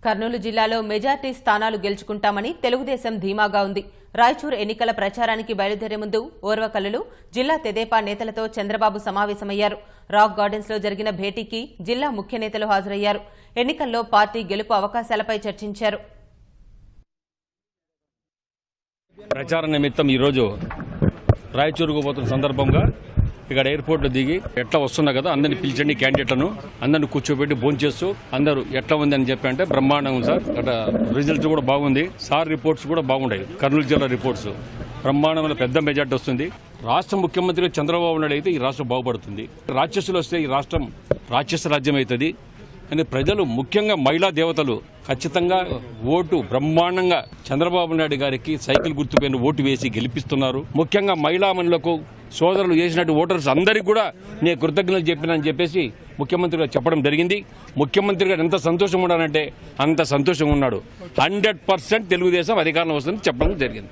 కర్నూలు జిల్లాలో మెజార్టీ స్థానాలు గెలుచుకుంటామని తెలుగుదేశం ధీమాగా ఉంది. రాయచూర్ ఎన్నికల ప్రచారానికి బయలుదేరే ముందు ఓర్వకల్లులో జిల్లా తెదేపా నేతలతో చంద్రబాబు సమావేశమయ్యారు. రాక్ గార్డెన్స్ లో జరిగిన భేటీకి జిల్లా ముఖ్య నేతలు హాజరయ్యారు. ఎన్నికల్లో పార్టీ గెలుపు అవకాశాలపై చర్చించారు. ప్రచార నిమిత్తం ఈరోజు రాయచూరుకు పోతున్న సందర్భంగా ఇక్కడ ఎయిర్పోర్ట్లో దిగి ఎట్లా వస్తున్నా కదా అందరిని పిలిచండి, క్యాండిడేట్లను అందరిని కూర్చోబెట్టి భోంచేస్తూ అందరూ ఎట్లా ఉంది అని చెప్పి అంటే బ్రహ్మాండంగా సార్. అక్కడ రిజల్ట్స్ కూడా బాగుంది, సార్ రిపోర్ట్స్ కూడా బాగుంటాయి. కర్నూలు జిల్లా రిపోర్ట్స్ బ్రహ్మాండమైన పెద్ద మెజార్టీ వస్తుంది. రాష్ట్ర ముఖ్యమంత్రి చంద్రబాబు నాయుడు అయితే ఈ రాష్ట్రం బాగుపడుతుంది. రాక్షసులు వస్తే ఈ రాష్ట్రం రాక్షస రాజ్యం అవుతుంది అని ప్రజలు, ముఖ్యంగా మహిళా దేవతలు ఖచ్చితంగా ఓటు బ్రహ్మాండంగా చంద్రబాబు నాయుడు గారికి సైకిల్ గుర్తుపైన ఓటు వేసి గెలిపిస్తున్నారు. ముఖ్యంగా మహిళామణులకు సోదరులు చేసినట్టు ఓటర్స్ అందరికీ కూడా నేను కృతజ్ఞతలు చెప్పినని చెప్పేసి ముఖ్యమంత్రి గారు చెప్పడం జరిగింది. ముఖ్యమంత్రి గారు ఎంత సంతోషంగా ఉన్నారంటే అంత సంతోషంగా ఉన్నాడు. 100% తెలుగుదేశం అధికారంలో వస్తుందని చెప్పడం జరిగింది.